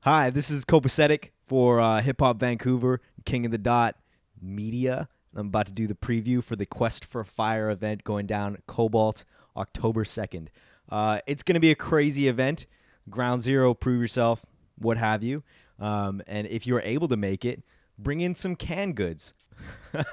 Hi, this is Copacetic for Hip Hop Vancouver, King of the Dot Media. I'm about to do the preview for the Quest for Fire event going down at Cobalt October 2nd. It's going to be a crazy event. Ground zero, prove yourself, what have you. And if you're able to make it, bring in some canned goods. It's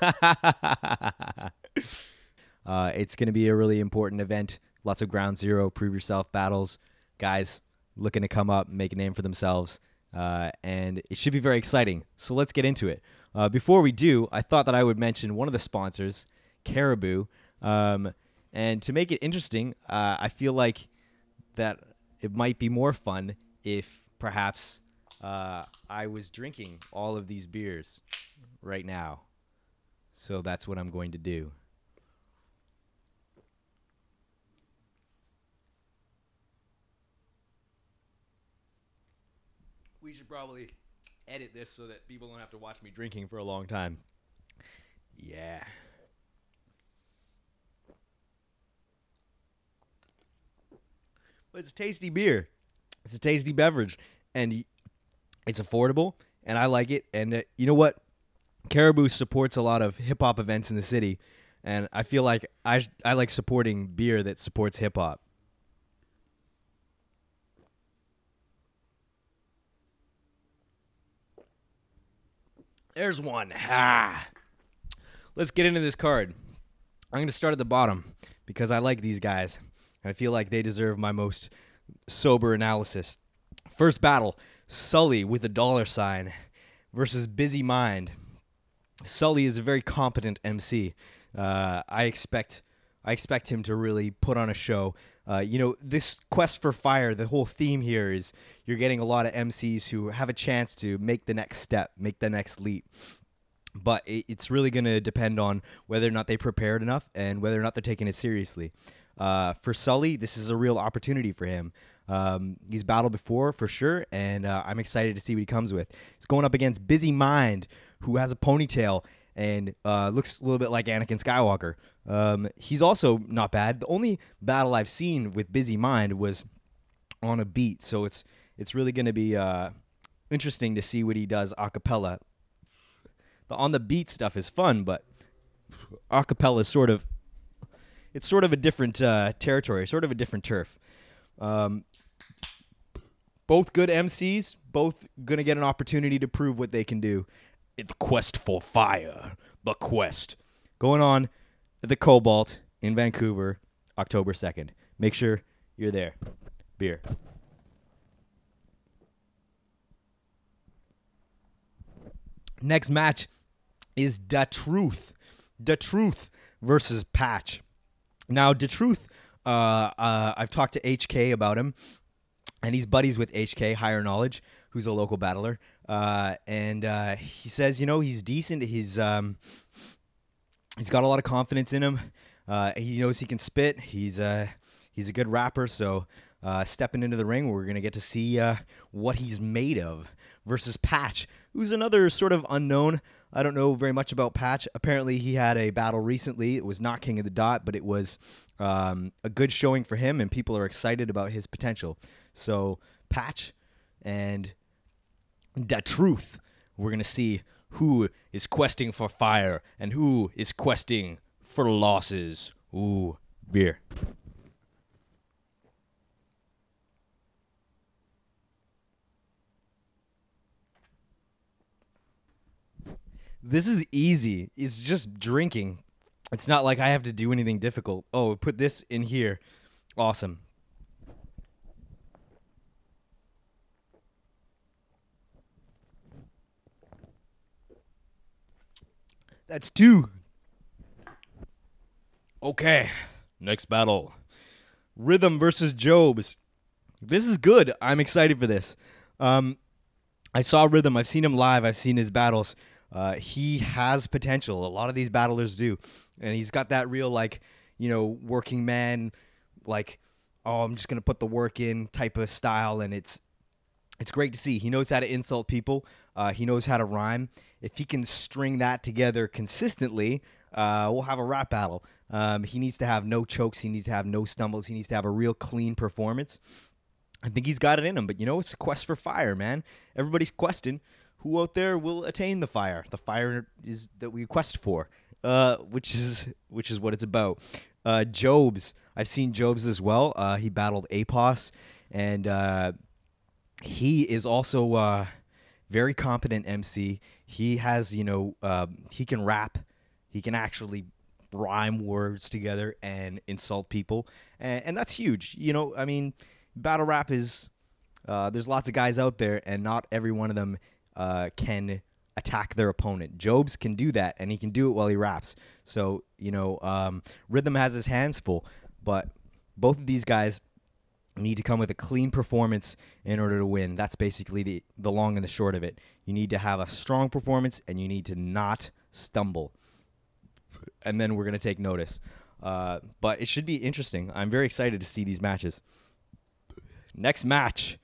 going to be a really important event. Lots of ground zero, prove yourself battles. Guys looking to come up, make a name for themselves, and it should be very exciting. So let's get into it. Before we do, I thought that I would mention one of the sponsors, Caribou, and to make it interesting, I feel like that it might be more fun if perhaps I was drinking all of these beers right now. So that's what I'm going to do. We should probably edit this so that people don't have to watch me drinking for a long time. Yeah. But it's a tasty beer. It's a tasty beverage. And it's affordable, and I like it. And you know what? Caribou supports a lot of hip-hop events in the city, and I feel like I like supporting beer that supports hip-hop. There's one. Ha! Let's get into this card. I'm going to start at the bottom because I like these guys. I feel like they deserve my most sober analysis. First battle, Sully with a $ versus Busy Mind. Sully is a very competent MC. I expect him to really put on a show. This Quest for Fire, the whole theme here is you're getting a lot of MCs who have a chance to make the next step, make the next leap. But it's really going to depend on whether or not they prepared enough and whether or not they're taking it seriously. For Sully, this is a real opportunity for him. He's battled before, for sure, and I'm excited to see what he comes with. He's going up against Busy Mind, who has a ponytail and looks a little bit like Anakin Skywalker. He's also not bad. The only battle I've seen with Busy Mind was on a beat, so it's really going to be interesting to see what he does a cappella. The on the beat stuff is fun, but a cappella is sort of a different territory, sort of a different turf. Both good MCs, both going to get an opportunity to prove what they can do. The Quest for Fire, the Quest, going on at the Cobalt in Vancouver, October 2nd. Make sure you're there. Beer. Next match is Da Truth. Da Truth versus Patch. Now, Da Truth, I've talked to HK about him, and he's buddies with HK, Higher Knowledge, who's a local battler. And he says, he's decent. He's got a lot of confidence in him. He knows he can spit. He's a good rapper. So stepping into the ring, we're gonna get to see what he's made of. Versus Patch, who's another sort of unknown. I don't know very much about Patch. Apparently, he had a battle recently. It was not King of the Dot, but it was a good showing for him, and people are excited about his potential. So Patch and Da Truth, we're going to see who is questing for fire and who is questing for losses. Ooh, beer. This is easy. It's just drinking. It's not like I have to do anything difficult. Oh, put this in here. Awesome. That's two. Okay. Next battle. Rhythm versus Jobs. This is good. I'm excited for this. I saw Rhythm. I've seen him live. I've seen his battles. He has potential. A lot of these battlers do. And he's got that real, working man, I'm just going to put the work in type of style. And it's great to see. He knows how to insult people. He knows how to rhyme. If he can string that together consistently, we'll have a rap battle. He needs to have no chokes. He needs to have no stumbles. He needs to have a real clean performance. I think he's got it in him. But, it's a quest for fire, man. Everybody's questing who out there will attain the fire. The fire is that we quest for, which is what it's about. Jobs. I've seen Jobs as well. He battled Apos, and he is also very competent MC. He has, he can rap. He can actually rhyme words together and insult people, and that's huge. Battle rap is there's lots of guys out there, and not every one of them can attack their opponent. Jobs can do that, and he can do it while he raps. So Rhythm has his hands full, but both of these guys need to come with a clean performance in order to win. That's basically the long and the short of it. You need to have a strong performance, and you need to not stumble. And then we're going to take notice. But it should be interesting. I'm very excited to see these matches. Next match.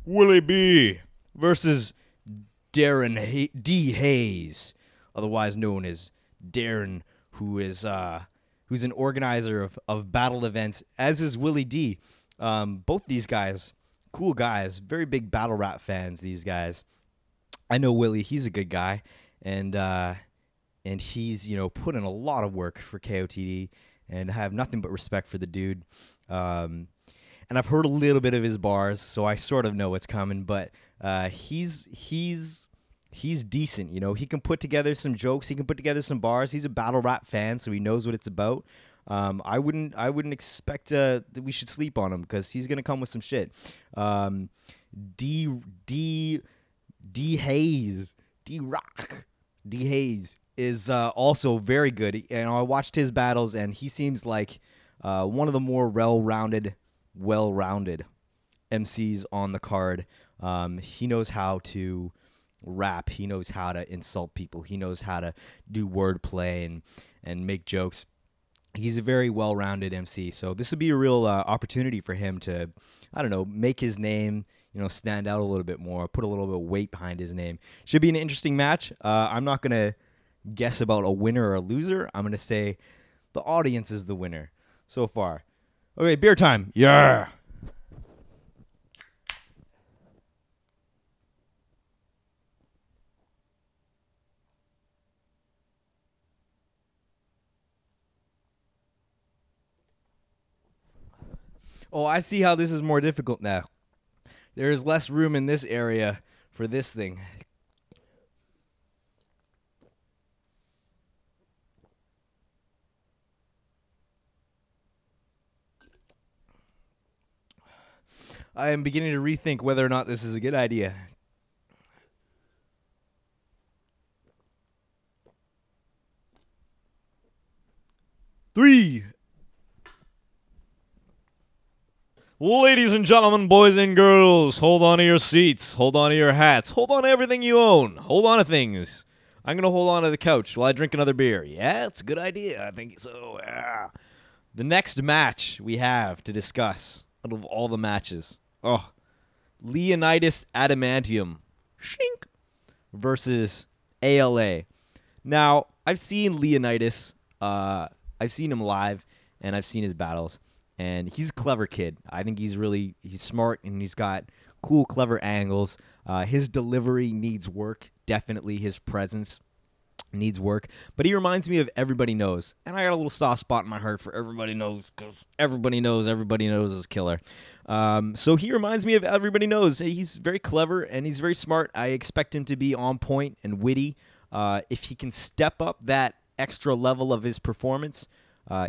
Willie B versus Darren D. Hayes, otherwise known as Darren, who's an organizer of battle events, as is Willie D. Both these guys, cool guys, very big battle rap fans, these guys. I know Willie, he's a good guy, and he's, put in a lot of work for KOTD, and I have nothing but respect for the dude. And I've heard a little bit of his bars, so I sort of know what's coming, but he's decent, He can put together some jokes, he can put together some bars. He's a battle rap fan, so he knows what it's about. I wouldn't expect that we should sleep on him, because he's gonna come with some shit. D Hayes is also very good. I watched his battles, and he seems like one of the more well-rounded MCs on the card. He knows how to rap. He knows how to insult people. He knows how to do wordplay and make jokes. He's a very well-rounded MC. So this would be a real opportunity for him to, make his name, stand out a little bit more, put a little bit of weight behind his name. Should be an interesting match. I'm not going to guess about a winner or a loser. I'm going to say the audience is the winner so far. Okay, beer time. Yeah. Oh, I see how this is more difficult now. There is less room in this area for this thing. I am beginning to rethink whether or not this is a good idea. Three. Ladies and gentlemen, boys and girls, hold on to your seats, hold on to your hats, hold on to everything you own, hold on to things. I'm going to hold on to the couch while I drink another beer. Yeah, it's a good idea. I think so. Yeah. The next match we have to discuss out of all the matches. Leonitis Adamantium Shink versus ALA. Now, I've seen Leonitis. I've seen him live, and I've seen his battles. And he's a clever kid. I think he's smart, and he's got cool, clever angles. His delivery needs work. Definitely his presence needs work. But he reminds me of Everybody Knows. And I got a little soft spot in my heart for Everybody Knows, because Everybody Knows is killer. So he reminds me of Everybody Knows. He's very clever, and he's very smart. I expect him to be on point and witty. If he can step up that extra level of his performance,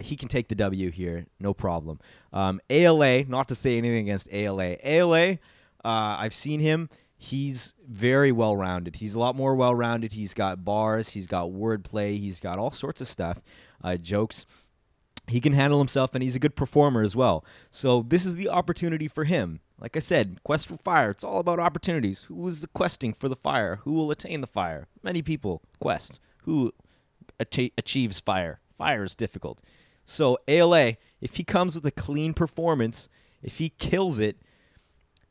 he can take the W here, no problem. ALA, not to say anything against ALA. ALA, I've seen him. He's very well-rounded. He's a lot more well-rounded. He's got bars. He's got wordplay. He's got all sorts of stuff, jokes. He can handle himself, and he's a good performer as well. So this is the opportunity for him. Like I said, Quest for Fire, it's all about opportunities. Who is questing for the fire? Who will attain the fire? Many people quest. Who achieves fire? Fire is difficult. So ALA, if he comes with a clean performance, if he kills it,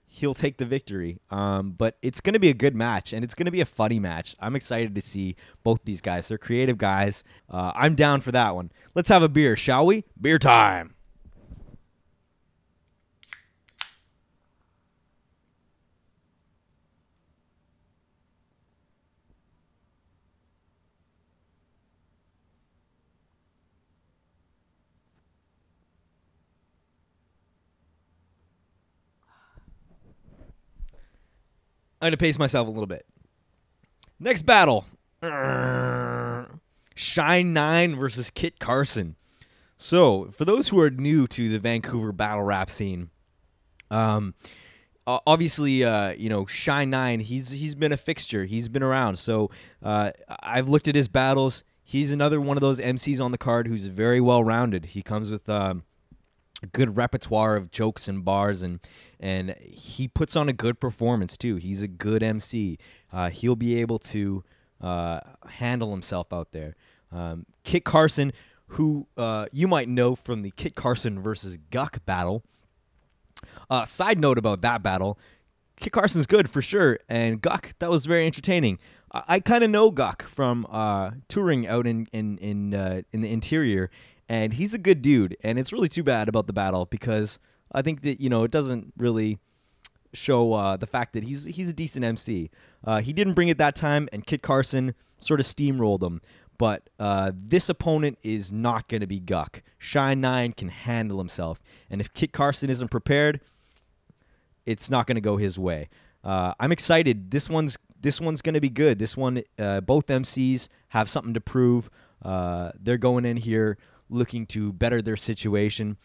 he'll take the victory. But it's going to be a good match, and it's going to be a funny match. I'm excited to see both these guys. They're creative guys. I'm down for that one. Let's have a beer, shall we? Beer time. I'm going to pace myself a little bit. Next battle. Shine 9 versus Kit Carson. So, for those who are new to the Vancouver battle rap scene, obviously, Shine 9, he's been a fixture. He's been around. So, I've looked at his battles. He's another one of those MCs on the card who's very well-rounded. He comes with a good repertoire of jokes and bars, and he puts on a good performance, too. He's a good MC. He'll be able to handle himself out there. Kit Carson, who you might know from the Kit Carson versus Guck battle. Side note about that battle, Kit Carson's good for sure, and Guck, that was very entertaining. I kind of know Guck from touring out in the interior, and he's a good dude, and it's really too bad about the battle because I think that, it doesn't really show the fact that he's a decent MC. He didn't bring it that time, and Kit Carson sort of steamrolled him. But this opponent is not going to be Guck. Shine 9 can handle himself, and if Kit Carson isn't prepared, it's not going to go his way. I'm excited. This one's going to be good. This one, both MCs have something to prove. They're going in here looking to better their situation.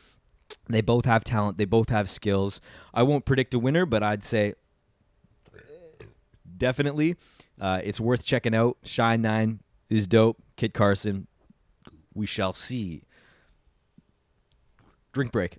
They both have talent. They both have skills. I won't predict a winner, but I'd say definitely it's worth checking out. Shine 9 is dope. Kit Carson, we shall see. Drink break.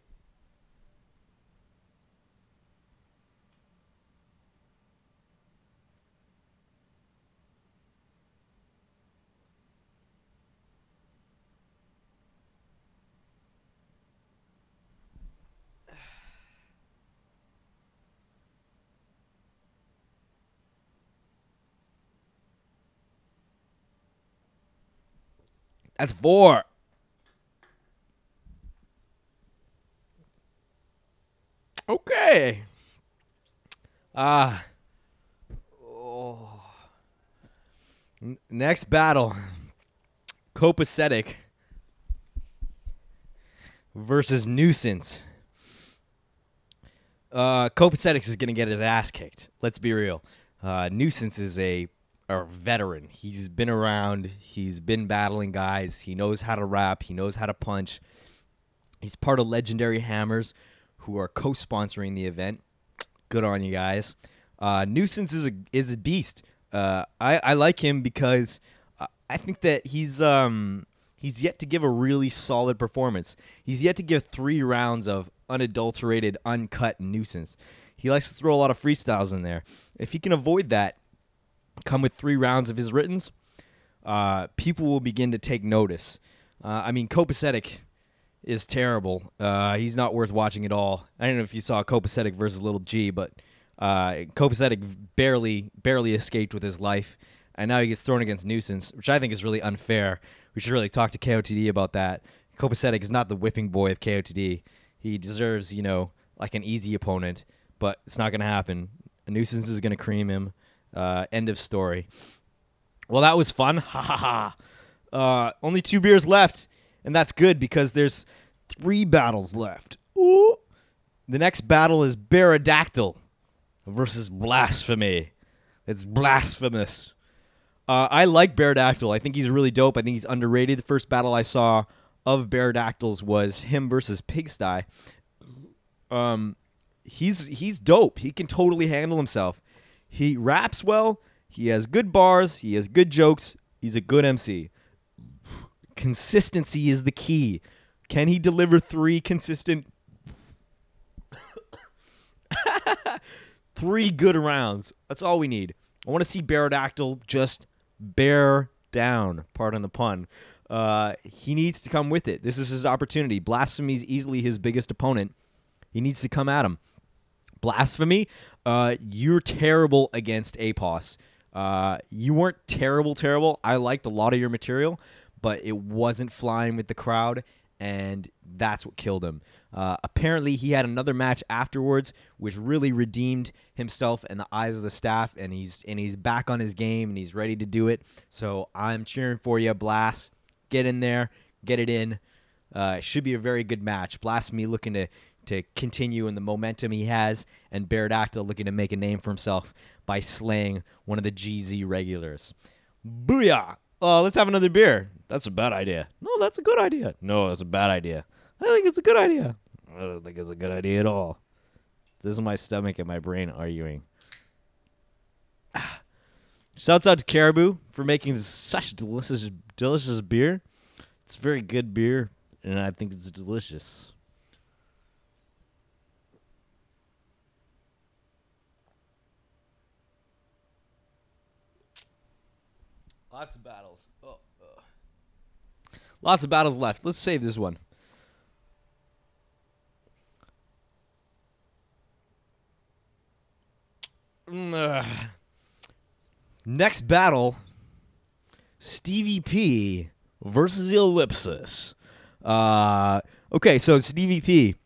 That's 4. Okay. Next battle. Copacetic versus Nuisance. Copacetic is going to get his ass kicked. Let's be real. Nuisance is a veteran. He's been around. He's been battling guys. He knows how to rap. He knows how to punch. He's part of Legendary Hammers, who are co-sponsoring the event. Good on you guys. Nuisance is a beast. I like him because I think that he's yet to give a really solid performance. He's yet to give 3 rounds of unadulterated, uncut Nuisance. He likes to throw a lot of freestyles in there. If he can avoid that, come with 3 rounds of his writtens, people will begin to take notice. Copacetic is terrible. He's not worth watching at all. I don't know if you saw Copacetic versus Little G, but Copacetic barely escaped with his life, and now he gets thrown against Nuisance, which I think is really unfair. We should really talk to KOTD about that. Copacetic is not the whipping boy of KOTD. He deserves, like an easy opponent, but it's not going to happen. Nuisance is going to cream him. End of story. Well, that was fun. Ha ha ha. Only 2 beers left, and that's good because there's 3 battles left. Ooh. The next battle is Barodactyl versus Blasphemy. It's blasphemous. I like Barodactyl. I think he's really dope. I think he's underrated. The first battle I saw of Barodactyls was him versus Pigsty. He's dope. He can totally handle himself. He raps well. He has good bars. He has good jokes. He's a good MC. Consistency is the key. Can he deliver 3 consistent 3 good rounds? That's all we need. I want to see Barodactyl just bear down. Pardon the pun. He needs to come with it. This is his opportunity. Blasphemy's easily his biggest opponent. He needs to come at him. Blasphemy, you're terrible against APOS. You weren't terrible. I liked a lot of your material, but it wasn't flying with the crowd, and that's what killed him. Apparently, he had another match afterwards, which really redeemed himself in the eyes of the staff, and he's back on his game, and he's ready to do it. So I'm cheering for you, Blast. Get in there, get it in. It should be a very good match. Blasphemy looking to to continue in the momentum he has, and Baroda looking to make a name for himself by slaying one of the GZ regulars. Booyah! Let's have another beer. That's a bad idea. No, that's a good idea. No, that's a bad idea. I think it's a good idea. I don't think it's a good idea at all. This is my stomach and my brain arguing. Shouts out to Caribou for making such delicious beer. It's very good beer, and I think it's delicious. Lots of battles. Lots of battles left. Let's save this one. Next battle, Stevie P versus the Ellipsis. Okay, so Stevie P,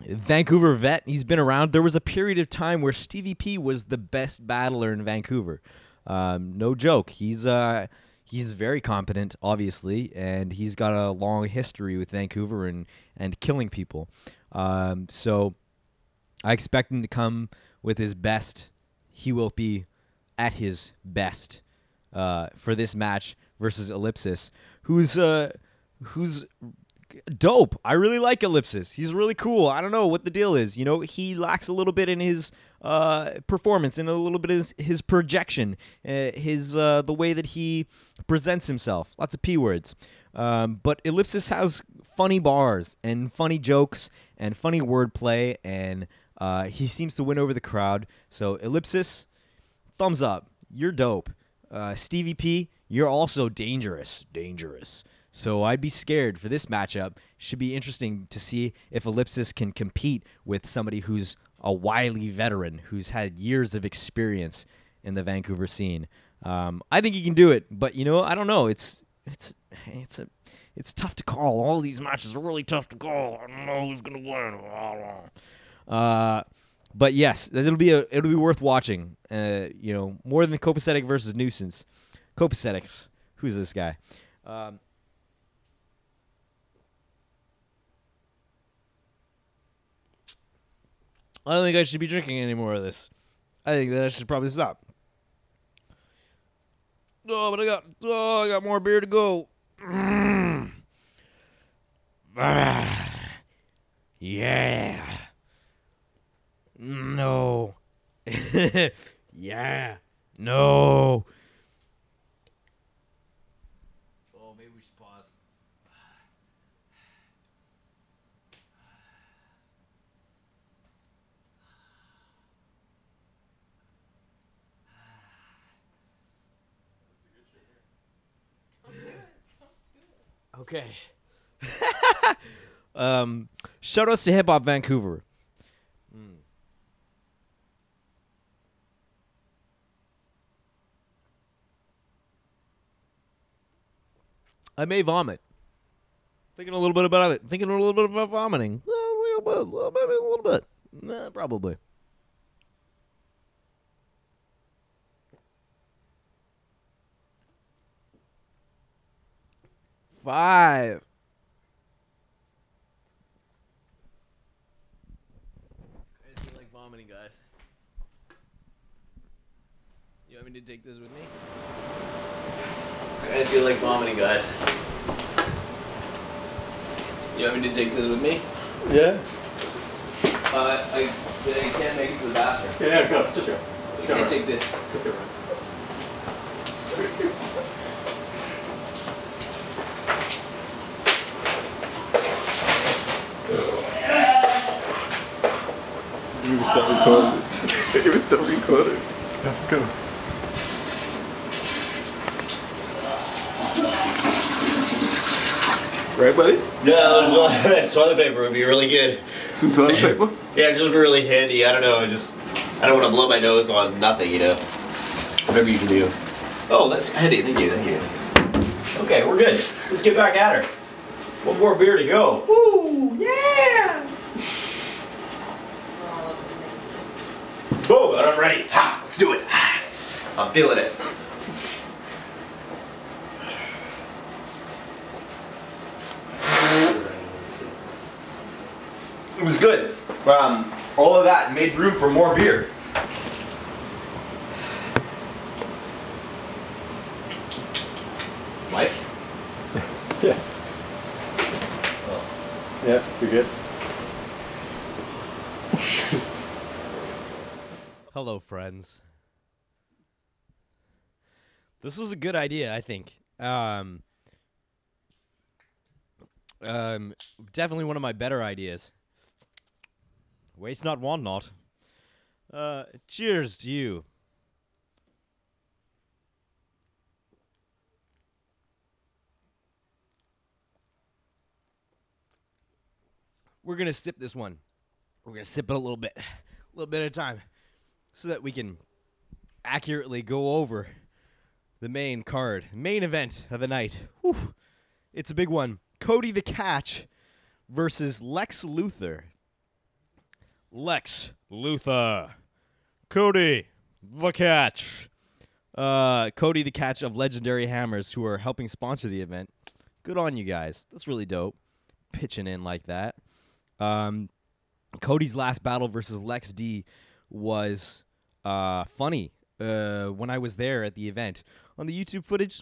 Vancouver vet. He's been around. There was a period of time where Stevie P was the best battler in Vancouver. No joke. He's very competent, obviously, and he's got a long history with Vancouver and killing people. So I expect him to come with his best. He will be at his best for this match versus Ellipsis, who's dope. I really like Ellipsis. He's really cool. I don't know what the deal is. You know, he lacks a little bit in his performance and a little bit of his projection, the way that he presents himself. Lots of P words. But Ellipsis has funny bars and funny jokes and funny wordplay, and he seems to win over the crowd. So Ellipsis, thumbs up. You're dope. Stevie P, you're also dangerous. So I'd be scared for this matchup. Should be interesting to see if Ellipsis can compete with somebody who's a wily veteran, who's had years of experience in the Vancouver scene. I think he can do it, but you know, I don't know. It's tough to call. All these matches are really tough to call. I don't know who's gonna win. But yes, it'll be worth watching. You know, more than Copacetic versus Nuisance. Copacetic, who's this guy? I don't think I should be drinking any more of this. I think that I should probably stop. Oh, but I got more beer to go. Yeah. No. Yeah. No. Oh, maybe we should pause. Okay. Shout outs to Hip Hop Vancouver. I may vomit. Thinking a little bit about it. Thinking a little bit about vomiting. Maybe a little bit. Nah, probably. Five. I feel like vomiting, guys. You want me to take this with me? I feel like vomiting, guys. You want me to take this with me? Yeah. I can't make it to the bathroom. Yeah, go. Just go. I can't take this. Just go. You were still recording. You were still recording. Yeah, go. Right, buddy? No, toilet paper would be really good. Some toilet paper? Yeah, just be really handy. I don't know. I don't want to blow my nose on nothing, you know. Whatever you can do. Oh, that's handy. Thank you. Okay, we're good. Let's get back at her. One more beer to go. Woo! Yeah! Boom! And I'm ready. Ha! Let's do it. I'm feeling it. was good. All of that made room for more beer. Mike? Yeah. Yeah, you're good. Hello, friends. This was a good idea, I think. Definitely one of my better ideas. Waste not, want not. Cheers to you. We're gonna sip this one. We're gonna sip it a little bit at a time, so that we can accurately go over the main event of the night. Whew. It's a big one. Cody the Catch versus Lex Luthor. Lex Luthor. Cody the Catch. Cody the Catch of Legendary Hammers, who are helping sponsor the event. Good on you guys. That's really dope. Pitching in like that. Cody's last battle versus Lex D was funny. When I was there at the event, on the YouTube footage,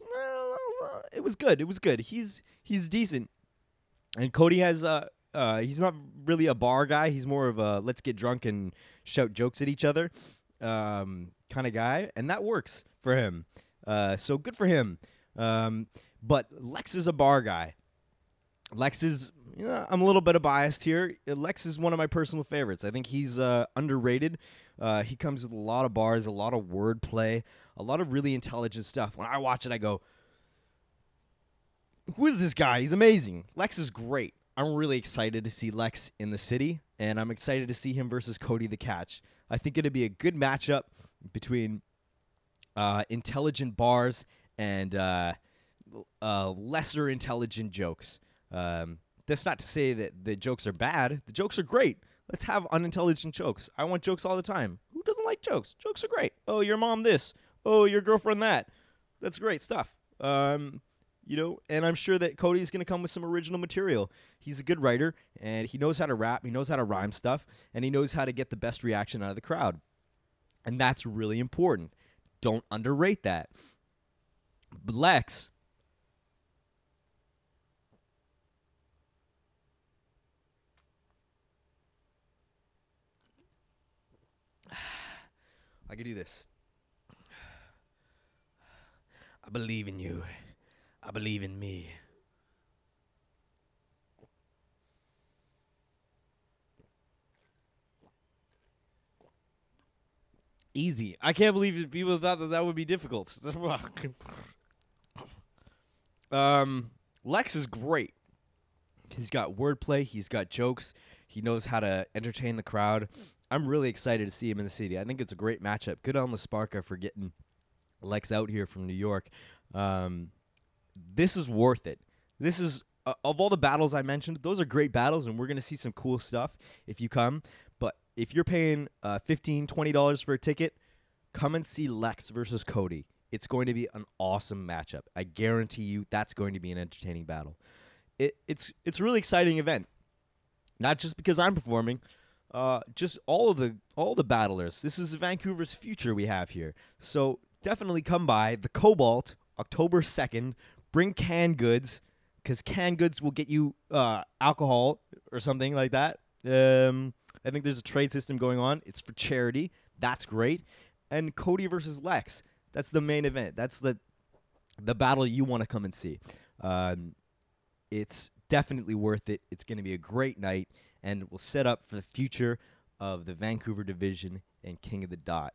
it was good. It was good. He's decent, and Cody has he's not really a bar guy. He's more of a let's get drunk and shout jokes at each other kind of guy, and that works for him. So good for him. But Lex is a bar guy. Lex is, I'm a little bit biased here. Lex is one of my personal favorites. I think he's underrated. He comes with a lot of bars, a lot of wordplay, a lot of really intelligent stuff. When I watch it, I go, who is this guy? He's amazing. Lex is great. I'm really excited to see Lex in the city, and I'm excited to see him versus Cody the Catch. I think it'd be a good matchup between intelligent bars and lesser intelligent jokes. That's not to say that the jokes are bad. The jokes are great. Let's have unintelligent jokes. I want jokes all the time. Who doesn't like jokes? Jokes are great. Oh, your mom this. Oh, your girlfriend that. That's great stuff. And I'm sure that Cody's going to come with some original material. He's a good writer, and he knows how to rap. He knows how to rhyme stuff, and he knows how to get the best reaction out of the crowd. And that's really important. Don't underrate that. But Lex, I can do this. I believe in you. I believe in me. Easy. I can't believe that people thought that would be difficult. Lex is great. He's got wordplay. He's got jokes. He knows how to entertain the crowd. I'm really excited to see him in the city. I think it's a great matchup. Good on the Sparka for getting Lex out here from New York. This is worth it. This is, of all the battles I mentioned, those are great battles, and we're going to see some cool stuff if you come. But if you're paying $15, $20 for a ticket, come and see Lex versus Cody. It's going to be an awesome matchup. I guarantee you that's going to be an entertaining battle. It's a really exciting event. Not just because I'm performing, just all the battlers. This is Vancouver's future we have here. So definitely come by the Cobalt, October 2nd. Bring canned goods, because canned goods will get you alcohol or something like that. I think there's a trade system going on. It's for charity. That's great. And Cody versus Lex. That's the main event. That's the battle you want to come and see. It's definitely worth it. It's going to be a great night, and will set up for the future of the Vancouver division and King of the Dot.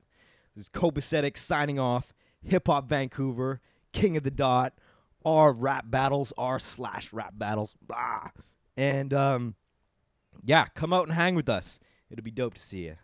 This is Copacetic signing off. Hip Hop Vancouver, King of the Dot. Our rap battles, r/rap battles. And yeah, come out and hang with us. It'll be dope to see you.